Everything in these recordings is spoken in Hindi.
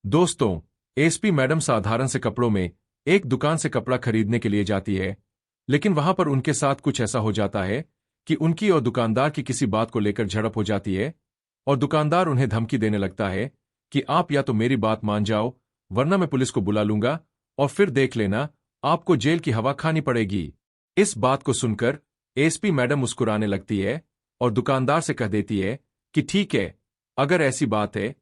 दोस्तों, एसपी मैडम साधारण से कपड़ों में एक दुकान से कपड़ा खरीदने के लिए जाती है, लेकिन वहां पर उनके साथ कुछ ऐसा हो जाता है कि उनकी और दुकानदार की किसी बात को लेकर झड़प हो जाती है और दुकानदार उन्हें धमकी देने लगता है कि आप या तो मेरी बात मान जाओ, वरना मैं पुलिस को बुला लूंगा और फिर देख लेना, आपको जेल की हवा खानी पड़ेगी। इस बात को सुनकर एसपी मैडम मुस्कुराने लगती है और दुकानदार से कह देती है कि ठीक है, अगर ऐसी बात है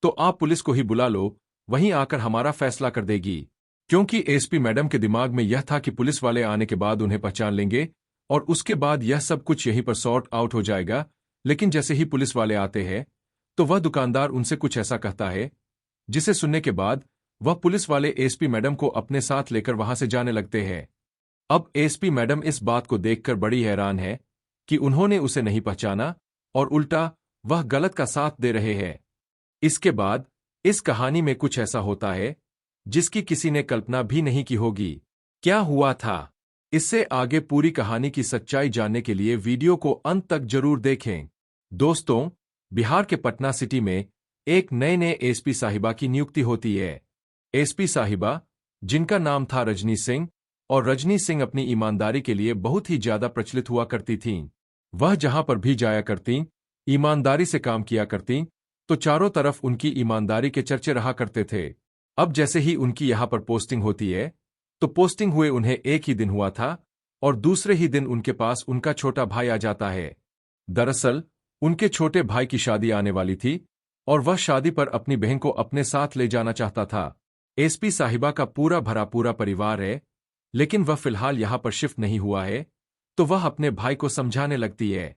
तो आप पुलिस को ही बुला लो, वहीं आकर हमारा फैसला कर देगी। क्योंकि एसपी मैडम के दिमाग में यह था कि पुलिस वाले आने के बाद उन्हें पहचान लेंगे और उसके बाद यह सब कुछ यहीं पर सॉर्ट आउट हो जाएगा, लेकिन जैसे ही पुलिस वाले आते हैं तो वह दुकानदार उनसे कुछ ऐसा कहता है जिसे सुनने के बाद वह पुलिस वाले एसपी मैडम को अपने साथ लेकर वहां से जाने लगते हैं। अब एसपी मैडम इस बात को देखकर बड़ी हैरान है कि उन्होंने उसे नहीं पहचाना और उल्टा वह गलत का साथ दे रहे हैं। इसके बाद इस कहानी में कुछ ऐसा होता है जिसकी किसी ने कल्पना भी नहीं की होगी। क्या हुआ था, इससे आगे पूरी कहानी की सच्चाई जानने के लिए वीडियो को अंत तक जरूर देखें। दोस्तों, बिहार के पटना सिटी में एक नए एसपी साहिबा की नियुक्ति होती है। एसपी साहिबा, जिनका नाम था रजनी सिंह, और रजनी सिंह अपनी ईमानदारी के लिए बहुत ही ज्यादा प्रचलित हुआ करती थीं। वह जहां पर भी जाया करतीं, ईमानदारी से काम किया करतीं, तो चारों तरफ उनकी ईमानदारी के चर्चे रहा करते थे। अब जैसे ही उनकी यहां पर पोस्टिंग होती है, तो पोस्टिंग हुए उन्हें एक ही दिन हुआ था और दूसरे ही दिन उनके पास उनका छोटा भाई आ जाता है। दरअसल उनके छोटे भाई की शादी आने वाली थी और वह शादी पर अपनी बहन को अपने साथ ले जाना चाहता था। एसपी साहिबा का पूरा भरा पूरा परिवार है, लेकिन वह फिलहाल यहां पर शिफ्ट नहीं हुआ है, तो वह अपने भाई को समझाने लगती है।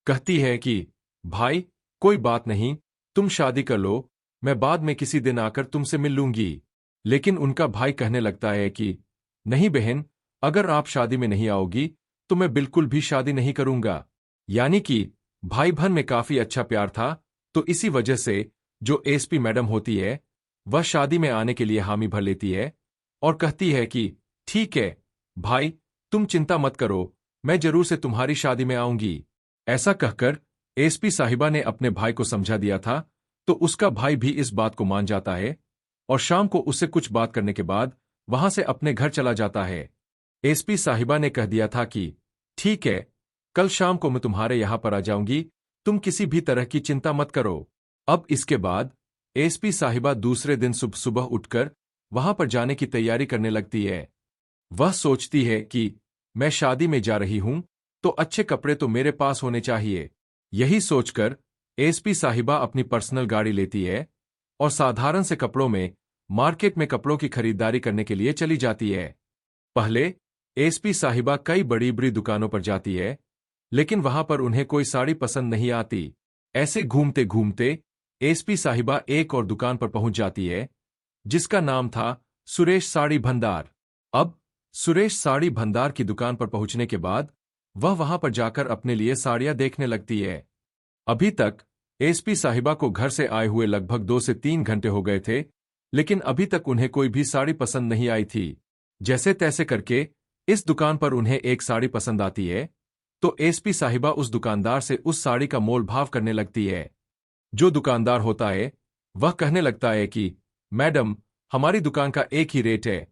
कहती है कि भाई, कोई बात नहीं, तुम शादी कर लो, मैं बाद में किसी दिन आकर तुमसे मिल लूंगी। लेकिन उनका भाई कहने लगता है कि नहीं बहन, अगर आप शादी में नहीं आओगी तो मैं बिल्कुल भी शादी नहीं करूंगा। यानी कि भाई बहन में काफी अच्छा प्यार था, तो इसी वजह से जो एसपी मैडम होती है वह शादी में आने के लिए हामी भर लेती है और कहती है कि ठीक है भाई, तुम चिंता मत करो, मैं जरूर से तुम्हारी शादी में आऊंगी। ऐसा कहकर एसपी साहिबा ने अपने भाई को समझा दिया था, तो उसका भाई भी इस बात को मान जाता है और शाम को उससे कुछ बात करने के बाद वहां से अपने घर चला जाता है। एसपी साहिबा ने कह दिया था कि ठीक है, कल शाम को मैं तुम्हारे यहां पर आ जाऊंगी, तुम किसी भी तरह की चिंता मत करो। अब इसके बाद एसपी साहिबा दूसरे दिन सुबह सुबह उठकर वहां पर जाने की तैयारी करने लगती है। वह सोचती है कि मैं शादी में जा रही हूं, तो अच्छे कपड़े तो मेरे पास होने चाहिए। यही सोचकर एसपी साहिबा अपनी पर्सनल गाड़ी लेती है और साधारण से कपड़ों में मार्केट में कपड़ों की खरीदारी करने के लिए चली जाती है। पहले एसपी साहिबा कई बड़ी बड़ी दुकानों पर जाती है, लेकिन वहां पर उन्हें कोई साड़ी पसंद नहीं आती। ऐसे घूमते घूमते एसपी साहिबा एक और दुकान पर पहुंच जाती है, जिसका नाम था सुरेश साड़ी भंडार। अब सुरेश साड़ी भंडार की दुकान पर पहुंचने के बाद वह वहां पर जाकर अपने लिए साड़ियां देखने लगती है। अभी तक एसपी साहिबा को घर से आए हुए लगभग 2 से 3 घंटे हो गए थे, लेकिन अभी तक उन्हें कोई भी साड़ी पसंद नहीं आई थी। जैसे तैसे करके इस दुकान पर उन्हें एक साड़ी पसंद आती है, तो एसपी साहिबा उस दुकानदार से उस साड़ी का मोल भाव करने लगती है। जो दुकानदार होता है वह कहने लगता है कि मैडम, हमारी दुकान का एक ही रेट है,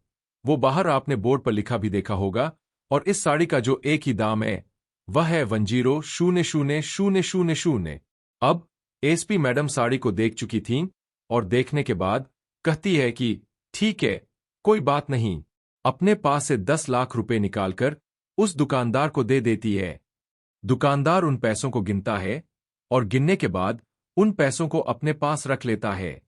वो बाहर आपने बोर्ड पर लिखा भी देखा होगा, और इस साड़ी का जो एक ही दाम है वह है 10000000। अब एसपी मैडम साड़ी को देख चुकी थीं और देखने के बाद कहती है कि ठीक है, कोई बात नहीं, अपने पास से 10 लाख रुपए निकालकर उस दुकानदार को दे देती है। दुकानदार उन पैसों को गिनता है और गिनने के बाद उन पैसों को अपने पास रख लेता है।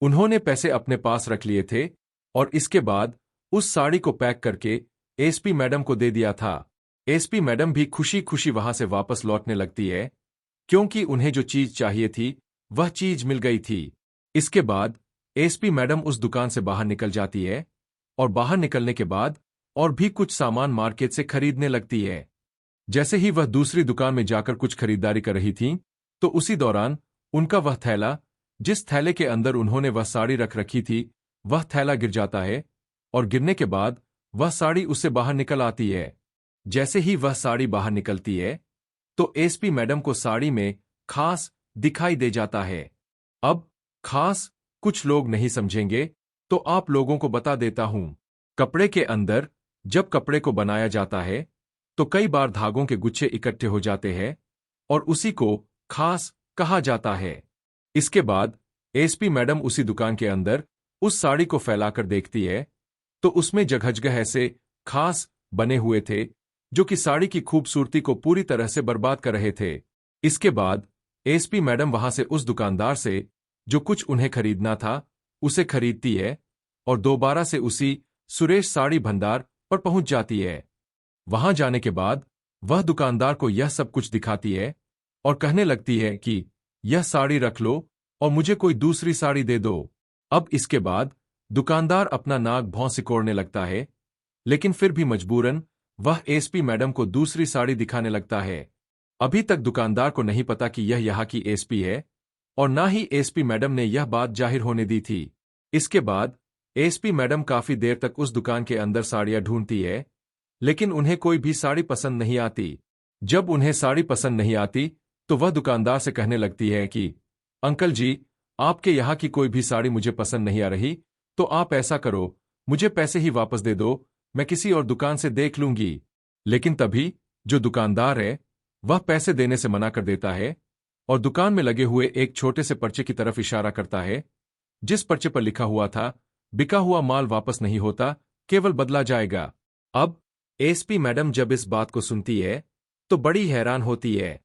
उन्होंने पैसे अपने पास रख लिए थे और इसके बाद उस साड़ी को पैक करके एसपी मैडम को दे दिया था। एसपी मैडम भी खुशी खुशी वहां से वापस लौटने लगती है, क्योंकि उन्हें जो चीज चाहिए थी वह चीज मिल गई थी। इसके बाद एसपी मैडम उस दुकान से बाहर निकल जाती है और बाहर निकलने के बाद और भी कुछ सामान मार्केट से खरीदने लगती है। जैसे ही वह दूसरी दुकान में जाकर कुछ खरीदारी कर रही थी, तो उसी दौरान उनका वह थैला, जिस थैले के अंदर उन्होंने वह साड़ी रख रखी थी, वह थैला गिर जाता है और गिरने के बाद वह साड़ी उससे बाहर निकल आती है। जैसे ही वह साड़ी बाहर निकलती है, तो एसपी मैडम को साड़ी में खास दिखाई दे जाता है। अब खास कुछ लोग नहीं समझेंगे, तो आप लोगों को बता देता हूं। कपड़े के अंदर जब कपड़े को बनाया जाता है, तो कई बार धागों के गुच्छे इकट्ठे हो जाते हैं और उसी को खास कहा जाता है। इसके बाद एसपी मैडम उसी दुकान के अंदर उस साड़ी को फैलाकर देखती है, तो उसमें जगह ऐसे खास बने हुए थे जो कि साड़ी की खूबसूरती को पूरी तरह से बर्बाद कर रहे थे। इसके बाद एसपी मैडम वहां से उस दुकानदार से जो कुछ उन्हें खरीदना था उसे खरीदती है और दोबारा से उसी सुरेश साड़ी भंडार पर पहुंच जाती है। वहां जाने के बाद वह दुकानदार को यह सब कुछ दिखाती है और कहने लगती है कि यह साड़ी रख लो और मुझे कोई दूसरी साड़ी दे दो। अब इसके बाद दुकानदार अपना नाक भौं सिकोड़ने लगता है, लेकिन फिर भी मजबूरन वह एसपी मैडम को दूसरी साड़ी दिखाने लगता है। अभी तक दुकानदार को नहीं पता कि यह यहाँ की एसपी है और ना ही एसपी मैडम ने यह बात जाहिर होने दी थी। इसके बाद एसपी मैडम काफी देर तक उस दुकान के अंदर साड़ियां ढूंढती है, लेकिन उन्हें कोई भी साड़ी पसंद नहीं आती। जब उन्हें साड़ी पसंद नहीं आती, तो वह दुकानदार से कहने लगती है कि अंकल जी, आपके यहाँ की कोई भी साड़ी मुझे पसंद नहीं आ रही, तो आप ऐसा करो, मुझे पैसे ही वापस दे दो, मैं किसी और दुकान से देख लूंगी। लेकिन तभी जो दुकानदार है वह पैसे देने से मना कर देता है और दुकान में लगे हुए एक छोटे से पर्चे की तरफ इशारा करता है, जिस पर्चे पर लिखा हुआ था, बिका हुआ माल वापस नहीं होता, केवल बदला जाएगा। अब एसपी मैडम जब इस बात को सुनती है तो बड़ी हैरान होती है।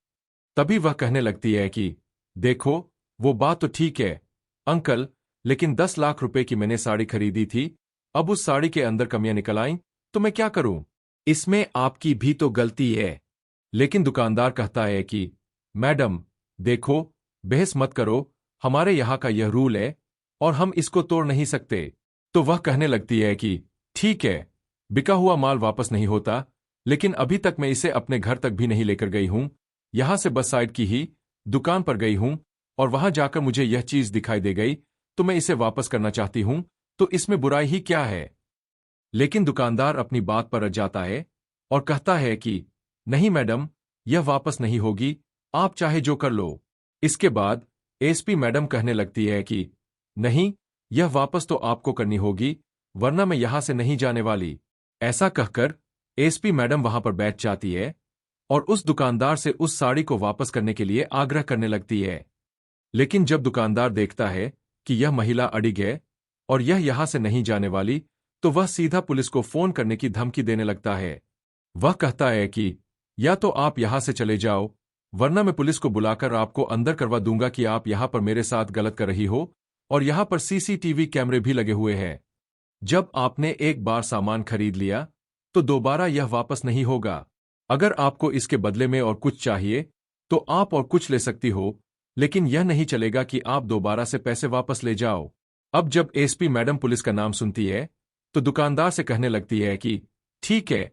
तभी वह कहने लगती है कि देखो, वो बात तो ठीक है अंकल, लेकिन 10 लाख रुपए की मैंने साड़ी खरीदी थी, अब उस साड़ी के अंदर कमियां निकल आईं, तो मैं क्या करूं? इसमें आपकी भी तो गलती है। लेकिन दुकानदार कहता है कि मैडम देखो, बहस मत करो, हमारे यहाँ का यह रूल है और हम इसको तोड़ नहीं सकते। तो वह कहने लगती है कि ठीक है, बिका हुआ माल वापस नहीं होता, लेकिन अभी तक मैं इसे अपने घर तक भी नहीं लेकर गई हूं, यहां से बस साइड की ही दुकान पर गई हूं और वहां जाकर मुझे यह चीज दिखाई दे गई, तो मैं इसे वापस करना चाहती हूं, तो इसमें बुराई ही क्या है? लेकिन दुकानदार अपनी बात पर अड़ जाता है और कहता है कि नहीं मैडम, यह वापस नहीं होगी, आप चाहे जो कर लो। इसके बाद एसपी मैडम कहने लगती है कि नहीं, यह वापस तो आपको करनी होगी, वरना मैं यहां से नहीं जाने वाली। ऐसा कहकर एसपी मैडम वहां पर बैठ जाती है और उस दुकानदार से उस साड़ी को वापस करने के लिए आग्रह करने लगती है। लेकिन जब दुकानदार देखता है कि यह महिला अड़िग है और यह यहां से नहीं जाने वाली, तो वह सीधा पुलिस को फोन करने की धमकी देने लगता है। वह कहता है कि या तो आप यहां से चले जाओ, वरना मैं पुलिस को बुलाकर आपको अंदर करवा दूंगा कि आप यहां पर मेरे साथ गलत कर रही हो और यहां पर सीसीटीवी कैमरे भी लगे हुए हैं। जब आपने एक बार सामान खरीद लिया, तो दोबारा यह वापस नहीं होगा। अगर आपको इसके बदले में और कुछ चाहिए, तो आप और कुछ ले सकती हो, लेकिन यह नहीं चलेगा कि आप दोबारा से पैसे वापस ले जाओ। अब जब एसपी मैडम पुलिस का नाम सुनती है, तो दुकानदार से कहने लगती है कि ठीक है,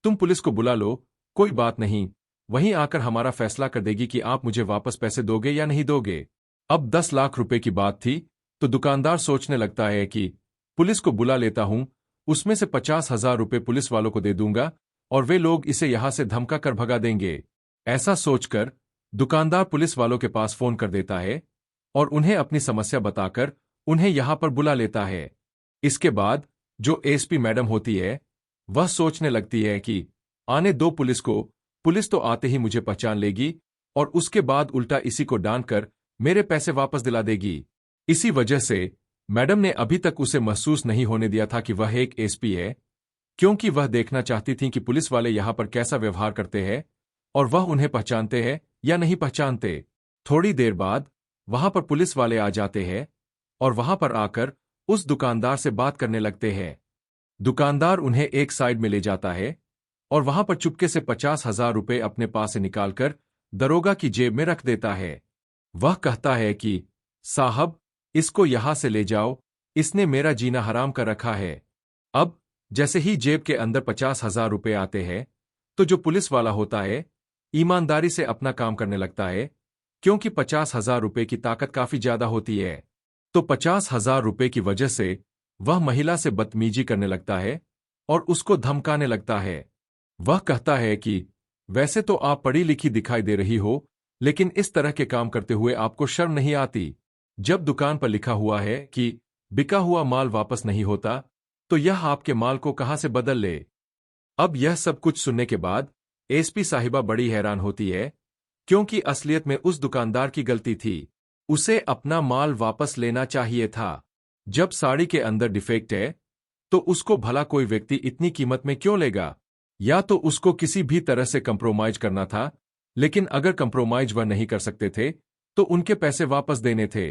तुम पुलिस को बुला लो, कोई बात नहीं, वहीं आकर हमारा फैसला कर देगी कि आप मुझे वापस पैसे दोगे या नहीं दोगे। अब 10 लाख रुपए की बात थी, तो दुकानदार सोचने लगता है कि पुलिस को बुला लेता हूं, उसमें से 50,000 रुपए पुलिस वालों को दे दूंगा और वे लोग इसे यहां से धमका कर भगा देंगे। ऐसा सोचकर दुकानदार पुलिस वालों के पास फोन कर देता है और उन्हें अपनी समस्या बताकर उन्हें यहां पर बुला लेता है। इसके बाद जो एसपी मैडम होती है, वह सोचने लगती है कि आने दो पुलिस को, पुलिस तो आते ही मुझे पहचान लेगी और उसके बाद उल्टा इसी को डांट कर मेरे पैसे वापस दिला देगी। इसी वजह से मैडम ने अभी तक उसे महसूस नहीं होने दिया था कि वह एक एसपी है, क्योंकि वह देखना चाहती थी कि पुलिस वाले यहां पर कैसा व्यवहार करते हैं और वह उन्हें पहचानते हैं या नहीं पहचानते। थोड़ी देर बाद वहां पर पुलिस वाले आ जाते हैं और वहां पर आकर उस दुकानदार से बात करने लगते हैं। दुकानदार उन्हें एक साइड में ले जाता है और वहां पर चुपके से 50,000 रुपए अपने पास से निकालकर दरोगा की जेब में रख देता है। वह कहता है कि साहब, इसको यहां से ले जाओ, इसने मेरा जीना हराम कर रखा है। अब जैसे ही जेब के अंदर 50,000 रुपए आते हैं, तो जो पुलिस वाला होता है ईमानदारी से अपना काम करने लगता है, क्योंकि 50,000 रुपए की ताकत काफी ज्यादा होती है। तो 50,000 रुपए की वजह से वह महिला से बदतमीजी करने लगता है और उसको धमकाने लगता है। वह कहता है कि वैसे तो आप पढ़ी लिखी दिखाई दे रही हो, लेकिन इस तरह के काम करते हुए आपको शर्म नहीं आती। जब दुकान पर लिखा हुआ है कि बिका हुआ माल वापस नहीं होता, तो यह आपके माल को कहां से बदल ले। अब यह सब कुछ सुनने के बाद एसपी साहिबा बड़ी हैरान होती है, क्योंकि असलियत में उस दुकानदार की गलती थी। उसे अपना माल वापस लेना चाहिए था। जब साड़ी के अंदर डिफेक्ट है, तो उसको भला कोई व्यक्ति इतनी कीमत में क्यों लेगा? या तो उसको किसी भी तरह से कंप्रोमाइज करना था, लेकिन अगर कंप्रोमाइज वह नहीं कर सकते थे, तो उनके पैसे वापस देने थे।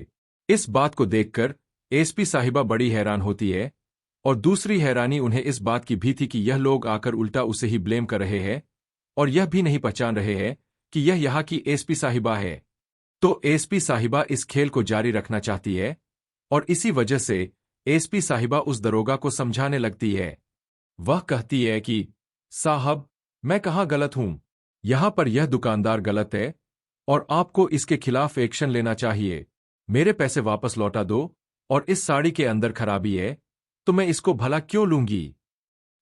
इस बात को देखकर एसपी साहिबा बड़ी हैरान होती है, और दूसरी हैरानी उन्हें इस बात की भी थी कि यह लोग आकर उल्टा उसे ही ब्लेम कर रहे हैं, और यह भी नहीं पहचान रहे हैं कि यह यहाँ की एसपी साहिबा है। तो एसपी साहिबा इस खेल को जारी रखना चाहती है, और इसी वजह से एसपी साहिबा उस दरोगा को समझाने लगती है। वह कहती है कि साहब, मैं कहाँ गलत हूं? यहां पर यह दुकानदार गलत है, और आपको इसके खिलाफ एक्शन लेना चाहिए। मेरे पैसे वापस लौटा दो, और इस साड़ी के अंदर खराबी है, तो मैं इसको भला क्यों लूंगी?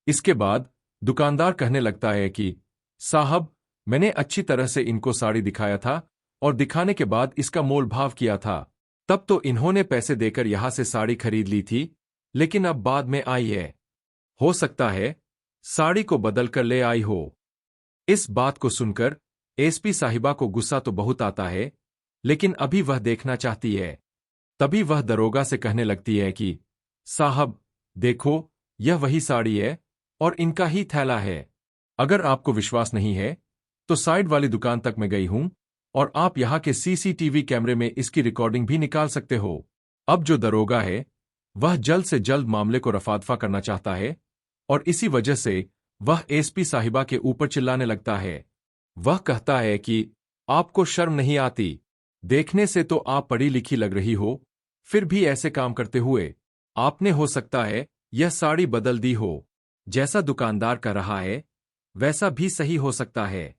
इसके बाद दुकानदार कहने लगता है कि साहब, मैंने अच्छी तरह से इनको साड़ी दिखाया था, और दिखाने के बाद इसका मोल भाव किया था। तब तो इन्होंने पैसे देकर यहां से साड़ी खरीद ली थी, लेकिन अब बाद में आई है। हो सकता है साड़ी को बदल कर ले आई हो। इस बात को सुनकर एसपी साहिबा को गुस्सा तो बहुत आता है, लेकिन अभी वह देखना चाहती है। तभी वह दरोगा से कहने लगती है कि साहब, देखो, यह वही साड़ी है, और इनका ही थैला है। अगर आपको विश्वास नहीं है, तो साइड वाली दुकान तक मैं गई हूं, और आप यहां के सीसीटीवी कैमरे में इसकी रिकॉर्डिंग भी निकाल सकते हो। अब जो दरोगा है, वह जल्द से जल्द मामले को रफादफा करना चाहता है, और इसी वजह से वह एसपी साहिबा के ऊपर चिल्लाने लगता है। वह कहता है कि आपको शर्म नहीं आती? देखने से तो आप पढ़ी लिखी लग रही हो, फिर भी ऐसे काम करते हुए आपने हो सकता है यह साड़ी बदल दी हो। जैसा दुकानदार कर रहा है, वैसा भी सही हो सकता है।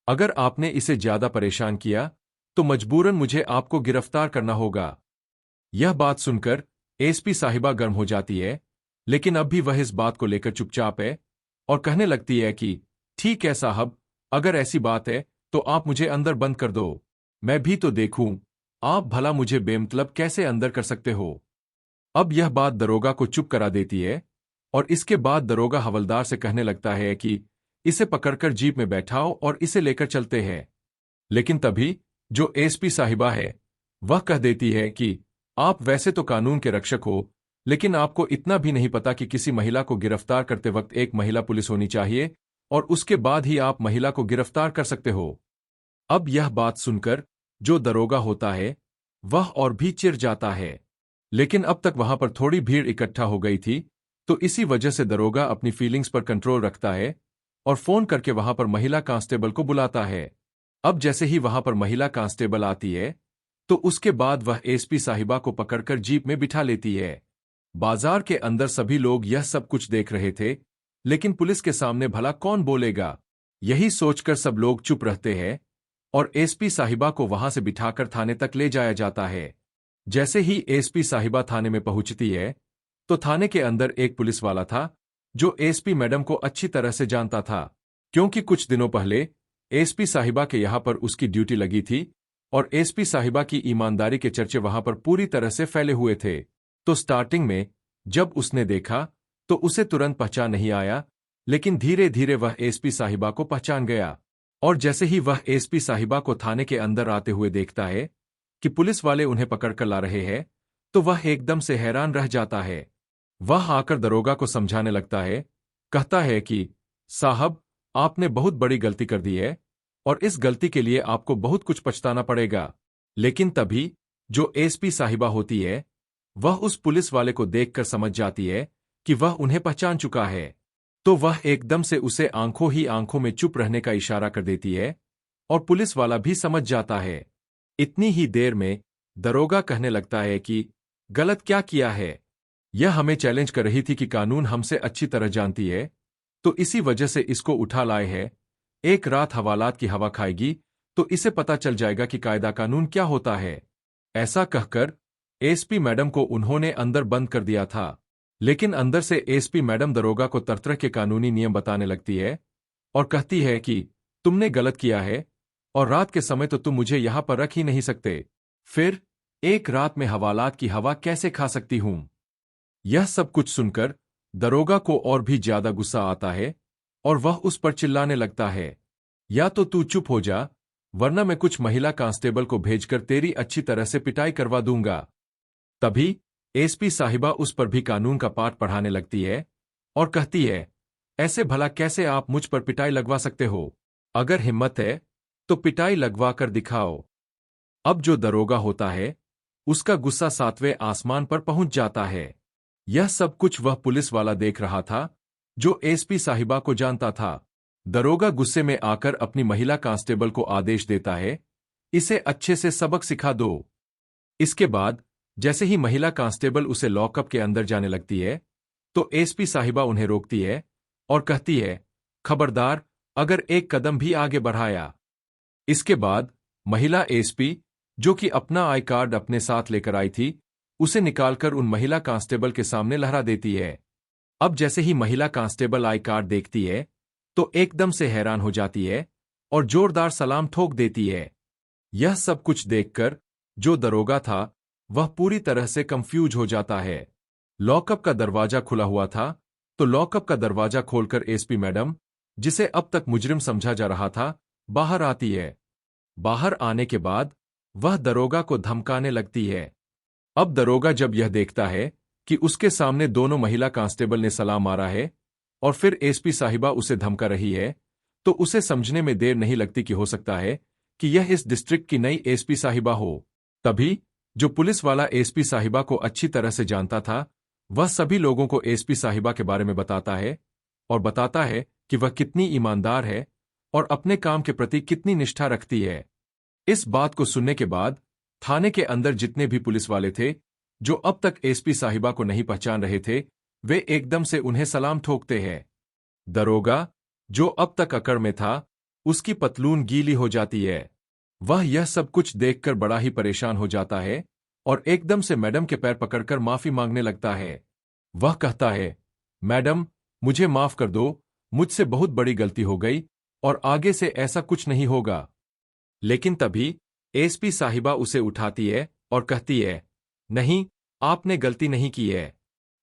अगर आपने इसे ज्यादा परेशान किया, तो मजबूरन मुझे आपको गिरफ्तार करना होगा। यह बात सुनकर एसपी साहिबा गर्म हो जाती है, लेकिन अब भी वह इस बात को लेकर चुपचाप है, और कहने लगती है कि ठीक है साहब, अगर ऐसी बात है तो आप मुझे अंदर बंद कर दो। मैं भी तो देखूं, आप भला मुझे बेमतलब कैसे अंदर कर सकते हो। अब यह बात दरोगा को चुप करा देती है, और इसके बाद दरोगा हवलदार से कहने लगता है कि इसे पकड़कर जीप में बैठाओ और इसे लेकर चलते हैं। लेकिन तभी जो एसपी साहिबा है, वह कह देती है कि आप वैसे तो कानून के रक्षक हो, लेकिन आपको इतना भी नहीं पता कि किसी महिला को गिरफ्तार करते वक्त एक महिला पुलिस होनी चाहिए, और उसके बाद ही आप महिला को गिरफ्तार कर सकते हो। अब यह बात सुनकर जो दरोगा होता है, वह और भी चिढ़ जाता है, लेकिन अब तक वहां पर थोड़ी भीड़ इकट्ठा हो गई थी, तो इसी वजह से दरोगा अपनी फीलिंग्स पर कंट्रोल रखता है, और फोन करके वहां पर महिला कांस्टेबल को बुलाता है। अब जैसे ही वहां पर महिला कांस्टेबल आती है, तो उसके बाद वह एसपी साहिबा को पकड़कर जीप में बिठा लेती है। बाजार के अंदर सभी लोग यह सब कुछ देख रहे थे, लेकिन पुलिस के सामने भला कौन बोलेगा, यही सोचकर सब लोग चुप रहते हैं, और एसपी साहिबा को वहां से बिठाकर थाने तक ले जाया जाता है। जैसे ही एसपी साहिबा थाने में पहुंचती है, तो थाने के अंदर एक पुलिस वाला था, जो एसपी मैडम को अच्छी तरह से जानता था, क्योंकि कुछ दिनों पहले एसपी साहिबा के यहां पर उसकी ड्यूटी लगी थी, और एसपी साहिबा की ईमानदारी के चर्चे वहां पर पूरी तरह से फैले हुए थे। तो स्टार्टिंग में जब उसने देखा, तो उसे तुरंत पहचान नहीं आया, लेकिन धीरे धीरे वह एसपी साहिबा को पहचान गया। और जैसे ही वह एसपी साहिबा को थाने के अंदर आते हुए देखता है कि पुलिस वाले उन्हें पकड़कर ला रहे हैं, तो वह एकदम से हैरान रह जाता है। वह आकर दरोगा को समझाने लगता है, कहता है कि साहब, आपने बहुत बड़ी गलती कर दी है, और इस गलती के लिए आपको बहुत कुछ पछताना पड़ेगा। लेकिन तभी जो एसपी साहिबा होती है, वह उस पुलिस वाले को देखकर समझ जाती है कि वह उन्हें पहचान चुका है। तो वह एकदम से उसे आंखों ही आंखों में चुप रहने का इशारा कर देती है, और पुलिस वाला भी समझ जाता है। इतनी ही देर में दरोगा कहने लगता है कि गलत क्या किया है? यह हमें चैलेंज कर रही थी कि कानून हमसे अच्छी तरह जानती है, तो इसी वजह से इसको उठा लाए हैं। एक रात हवालात की हवा खाएगी, तो इसे पता चल जाएगा कि कायदा कानून क्या होता है। ऐसा कहकर एसपी मैडम को उन्होंने अंदर बंद कर दिया था, लेकिन अंदर से एसपी मैडम दरोगा को तरह के कानूनी नियम बताने लगती है, और कहती है कि तुमने गलत किया है, और रात के समय तो तुम मुझे यहां पर रख ही नहीं सकते। फिर एक रात में हवालात की हवा कैसे खा सकती हूं? यह सब कुछ सुनकर दरोगा को और भी ज्यादा गुस्सा आता है और वह उस पर चिल्लाने लगता है, या तो तू चुप हो जा, वरना मैं कुछ महिला कांस्टेबल को भेजकर तेरी अच्छी तरह से पिटाई करवा दूंगा। तभी एसपी साहिबा उस पर भी कानून का पाठ पढ़ाने लगती है और कहती है, ऐसे भला कैसे आप मुझ पर पिटाई लगवा सकते हो? अगर हिम्मत है तो पिटाई लगवा कर दिखाओ। अब जो दरोगा होता है उसका गुस्सा 7वें आसमान पर पहुंच जाता है। यह सब कुछ वह पुलिस वाला देख रहा था जो एसपी साहिबा को जानता था। दरोगा गुस्से में आकर अपनी महिला कांस्टेबल को आदेश देता है, इसे अच्छे से सबक सिखा दो। इसके बाद जैसे ही महिला कांस्टेबल उसे लॉकअप के अंदर जाने लगती है तो एसपी साहिबा उन्हें रोकती है और कहती है, खबरदार, अगर एक कदम भी आगे बढ़ाया। इसके बाद महिला एसपी, जो कि अपना आई कार्ड अपने साथ लेकर आई थी, उसे निकालकर उन महिला कांस्टेबल के सामने लहरा देती है। अब जैसे ही महिला कांस्टेबल आई कार्ड देखती है तो एकदम से हैरान हो जाती है और जोरदार सलाम ठोक देती है। यह सब कुछ देखकर जो दरोगा था वह पूरी तरह से कंफ्यूज हो जाता है। लॉकअप का दरवाजा खुला हुआ था तो लॉकअप का दरवाजा खोलकर एसपी मैडम, जिसे अब तक मुजरिम समझा जा रहा था, बाहर आती है। बाहर आने के बाद वह दरोगा को धमकाने लगती है। अब दरोगा जब यह देखता है कि उसके सामने दोनों महिला कांस्टेबल ने सलाम मारा है और फिर एसपी साहिबा उसे धमका रही है, तो उसे समझने में देर नहीं लगती कि हो सकता है कि यह इस डिस्ट्रिक्ट की नई एसपी साहिबा हो। तभी जो पुलिस वाला एसपी साहिबा को अच्छी तरह से जानता था, वह सभी लोगों को एसपी साहिबा के बारे में बताता है और बताता है कि वह कितनी ईमानदार है और अपने काम के प्रति कितनी निष्ठा रखती है। इस बात को सुनने के बाद थाने के अंदर जितने भी पुलिस वाले थे जो अब तक एसपी साहिबा को नहीं पहचान रहे थे, वे एकदम से उन्हें सलाम ठोकते हैं। दरोगा, जो अब तक अकड़ में था, उसकी पतलून गीली हो जाती है। वह यह सब कुछ देखकर बड़ा ही परेशान हो जाता है और एकदम से मैडम के पैर पकड़कर माफी मांगने लगता है। वह कहता है, मैडम, मुझे माफ कर दो, मुझसे बहुत बड़ी गलती हो गई और आगे से ऐसा कुछ नहीं होगा। लेकिन तभी एसपी साहिबा उसे उठाती है और कहती है, नहीं, आपने गलती नहीं की है।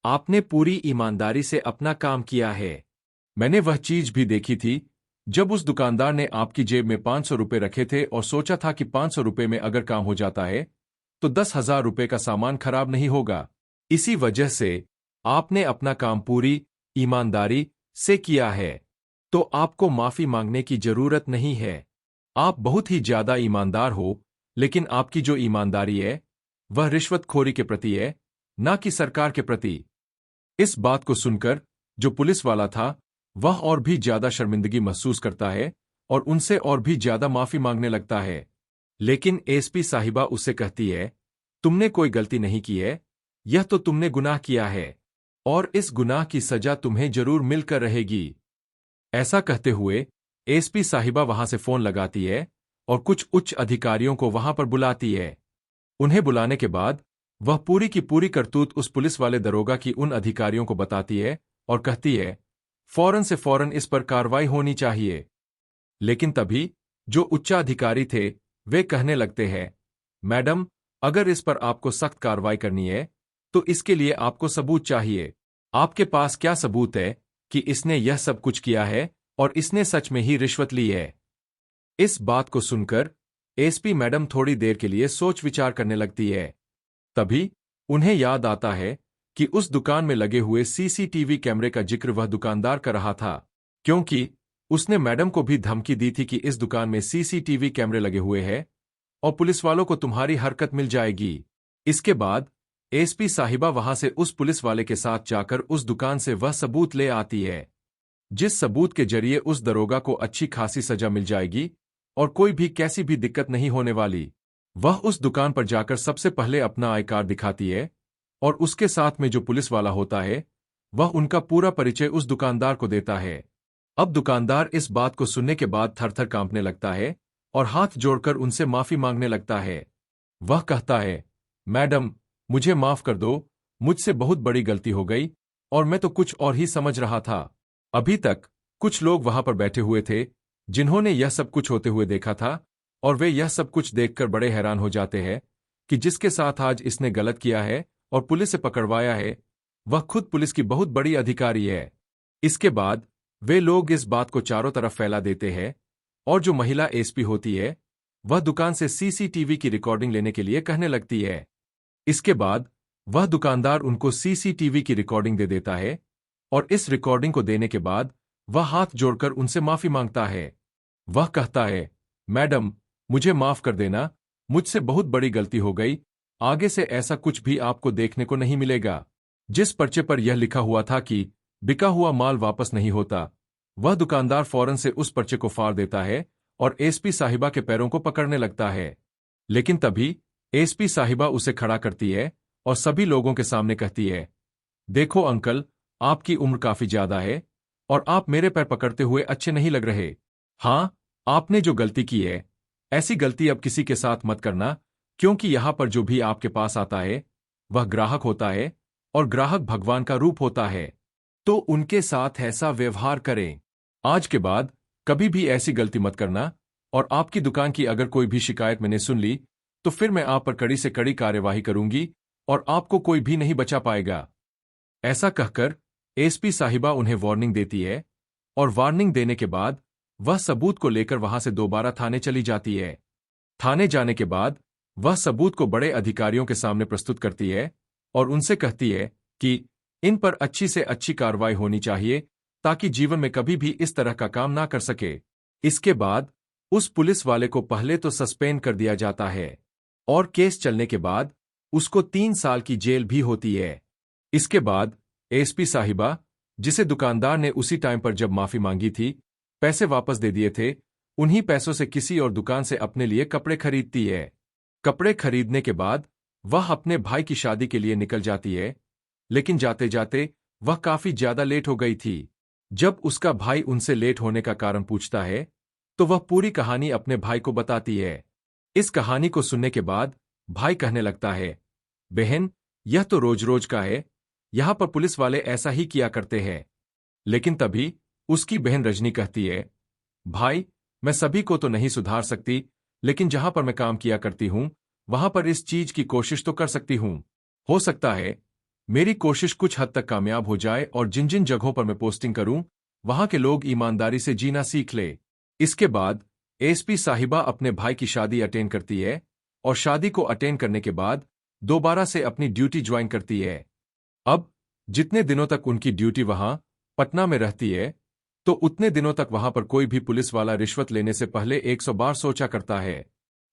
आपने पूरी ईमानदारी से अपना काम किया है। मैंने वह चीज भी देखी थी जब उस दुकानदार ने आपकी जेब में 500 रुपए रखे थे और सोचा था कि 500 रुपए में अगर काम हो जाता है तो 10,000 रुपए का सामान खराब नहीं होगा। इसी वजह से आपने अपना काम पूरी ईमानदारी से किया है, तो आपको माफी मांगने की जरूरत नहीं है। आप बहुत ही ज्यादा ईमानदार हो, लेकिन आपकी जो ईमानदारी है वह रिश्वतखोरी के प्रति है, ना कि सरकार के प्रति। इस बात को सुनकर जो पुलिस वाला था वह और भी ज्यादा शर्मिंदगी महसूस करता है और उनसे और भी ज्यादा माफी मांगने लगता है। लेकिन एसपी साहिबा उससे कहती है, तुमने कोई गलती नहीं की है, यह तो तुमने गुनाह किया है और इस गुनाह की सजा तुम्हें जरूर मिलकर रहेगी। ऐसा कहते हुए एसपी साहिबा वहां से फोन लगाती है और कुछ उच्च अधिकारियों को वहां पर बुलाती है। उन्हें बुलाने के बाद वह पूरी की पूरी करतूत उस पुलिस वाले दरोगा की उन अधिकारियों को बताती है और कहती है, फौरन से फौरन इस पर कार्रवाई होनी चाहिए। लेकिन तभी जो उच्चाधिकारी थे वे कहने लगते हैं, मैडम, अगर इस पर आपको सख्त कार्रवाई करनी है तो इसके लिए आपको सबूत चाहिए। आपके पास क्या सबूत है कि इसने यह सब कुछ किया है और इसने सच में ही रिश्वत ली है? इस बात को सुनकर एसपी मैडम थोड़ी देर के लिए सोच विचार करने लगती है। तभी उन्हें याद आता है कि उस दुकान में लगे हुए सीसीटीवी कैमरे का जिक्र वह दुकानदार कर रहा था, क्योंकि उसने मैडम को भी धमकी दी थी कि इस दुकान में सीसीटीवी कैमरे लगे हुए हैं और पुलिस वालों को तुम्हारी हरकत मिल जाएगी। इसके बाद एसपी साहिबा वहां से उस पुलिस वाले के साथ जाकर उस दुकान से वह सबूत ले आती है, जिस सबूत के जरिए उस दरोगा को अच्छी खासी सजा मिल जाएगी और कोई भी कैसी भी दिक्कत नहीं होने वाली। वह उस दुकान पर जाकर सबसे पहले अपना आई कार्ड दिखाती है और उसके साथ में जो पुलिस वाला होता है वह उनका पूरा परिचय उस दुकानदार को देता है। अब दुकानदार इस बात को सुनने के बाद थरथर कांपने लगता है और हाथ जोड़कर उनसे माफी मांगने लगता है। वह कहता है, मैडम, मुझे माफ कर दो, मुझसे बहुत बड़ी गलती हो गई और मैं तो कुछ और ही समझ रहा था। अभी तक कुछ लोग वहां पर बैठे हुए थे जिन्होंने यह सब कुछ होते हुए देखा था और वे यह सब कुछ देखकर बड़े हैरान हो जाते हैं कि जिसके साथ आज इसने गलत किया है और पुलिस से पकड़वाया है, वह खुद पुलिस की बहुत बड़ी अधिकारी है। इसके बाद वे लोग इस बात को चारों तरफ फैला देते हैं और जो महिला एसपी होती है वह दुकान से सीसीटीवी की रिकॉर्डिंग लेने के लिए कहने लगती है। इसके बाद वह दुकानदार उनको सीसीटीवी की रिकॉर्डिंग दे देता है और इस रिकॉर्डिंग को देने के बाद वह हाथ जोड़कर उनसे माफी मांगता है। वह कहता है, मैडम, मुझे माफ कर देना, मुझसे बहुत बड़ी गलती हो गई, आगे से ऐसा कुछ भी आपको देखने को नहीं मिलेगा। जिस पर्चे पर यह लिखा हुआ था कि बिका हुआ माल वापस नहीं होता, वह दुकानदार फौरन से उस पर्चे को फाड़ देता है और एसपी साहिबा के पैरों को पकड़ने लगता है। लेकिन तभी एसपी साहिबा उसे खड़ा करती है और सभी लोगों के सामने कहती है, देखो अंकल, आपकी उम्र काफी ज्यादा है और आप मेरे पैर पकड़ते हुए अच्छे नहीं लग रहे। हाँ, आपने जो गलती की है, ऐसी गलती अब किसी के साथ मत करना, क्योंकि यहां पर जो भी आपके पास आता है वह ग्राहक होता है और ग्राहक भगवान का रूप होता है, तो उनके साथ ऐसा व्यवहार करें। आज के बाद कभी भी ऐसी गलती मत करना और आपकी दुकान की अगर कोई भी शिकायत मैंने सुन ली तो फिर मैं आप पर कड़ी से कड़ी कार्यवाही करूंगी और आपको कोई भी नहीं बचा पाएगा। ऐसा कहकर एसपी साहिबा उन्हें वार्निंग देती है और वार्निंग देने के बाद वह सबूत को लेकर वहां से दोबारा थाने चली जाती है। थाने जाने के बाद वह सबूत को बड़े अधिकारियों के सामने प्रस्तुत करती है और उनसे कहती है कि इन पर अच्छी से अच्छी कार्रवाई होनी चाहिए ताकि जीवन में कभी भी इस तरह का काम ना कर सके। इसके बाद उस पुलिस वाले को पहले तो सस्पेंड कर दिया जाता है और केस चलने के बाद उसको 3 साल की जेल भी होती है। इसके बाद एसपी साहिबा, जिसे दुकानदार ने उसी टाइम पर जब माफी मांगी थी पैसे वापस दे दिए थे, उन्हीं पैसों से किसी और दुकान से अपने लिए कपड़े खरीदती है। कपड़े खरीदने के बाद वह अपने भाई की शादी के लिए निकल जाती है, लेकिन जाते जाते वह काफी ज्यादा लेट हो गई थी। जब उसका भाई उनसे लेट होने का कारण पूछता है तो वह पूरी कहानी अपने भाई को बताती है। इस कहानी को सुनने के बाद भाई कहने लगता है, बहन, यह तो रोज रोज का है, यहां पर पुलिस वाले ऐसा ही किया करते हैं। लेकिन तभी उसकी बहन रजनी कहती है, भाई, मैं सभी को तो नहीं सुधार सकती, लेकिन जहां पर मैं काम किया करती हूं वहां पर इस चीज की कोशिश तो कर सकती हूं। हो सकता है मेरी कोशिश कुछ हद तक कामयाब हो जाए और जिन जिन जगहों पर मैं पोस्टिंग करूं वहां के लोग ईमानदारी से जीना सीख ले। इसके बाद एसपी साहिबा अपने भाई की शादी अटेंड करती है और शादी को अटेंड करने के बाद दोबारा से अपनी ड्यूटी ज्वाइन करती है। अब जितने दिनों तक उनकी ड्यूटी वहां पटना में रहती है, तो उतने दिनों तक वहां पर कोई भी पुलिस वाला रिश्वत लेने से पहले 100 बार सोचा करता है,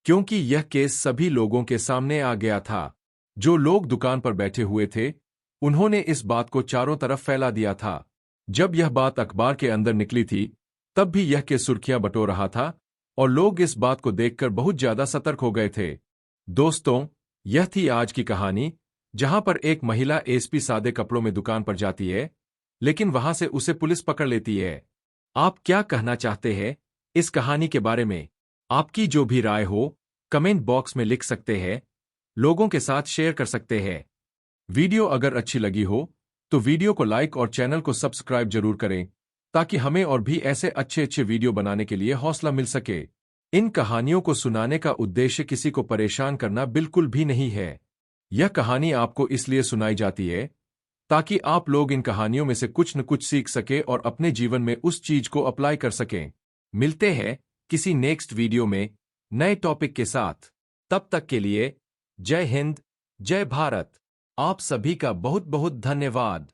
क्योंकि यह केस सभी लोगों के सामने आ गया था। जो लोग दुकान पर बैठे हुए थे उन्होंने इस बात को चारों तरफ फैला दिया था। जब यह बात अखबार के अंदर निकली थी तब भी यह केस सुर्खियां बटो रहा था और लोग इस बात को देखकर बहुत ज्यादा सतर्क हो गए थे। दोस्तों, यह थी आज की कहानी, जहां पर एक महिला एसपी सादे कपड़ों में दुकान पर जाती है, लेकिन वहां से उसे पुलिस पकड़ लेती है। आप क्या कहना चाहते हैं इस कहानी के बारे में? आपकी जो भी राय हो कमेंट बॉक्स में लिख सकते हैं, लोगों के साथ शेयर कर सकते हैं। वीडियो अगर अच्छी लगी हो तो वीडियो को लाइक और चैनल को सब्सक्राइब जरूर करें, ताकि हमें और भी ऐसे अच्छे अच्छे वीडियो बनाने के लिए हौसला मिल सके। इन कहानियों को सुनाने का उद्देश्य किसी को परेशान करना बिल्कुल भी नहीं है। यह कहानी आपको इसलिए सुनाई जाती है ताकि आप लोग इन कहानियों में से कुछ न कुछ सीख सके और अपने जीवन में उस चीज को अप्लाई कर सकें। मिलते हैं किसी नेक्स्ट वीडियो में नए टॉपिक के साथ। तब तक के लिए जय हिंद, जय भारत। आप सभी का बहुत बहुत धन्यवाद।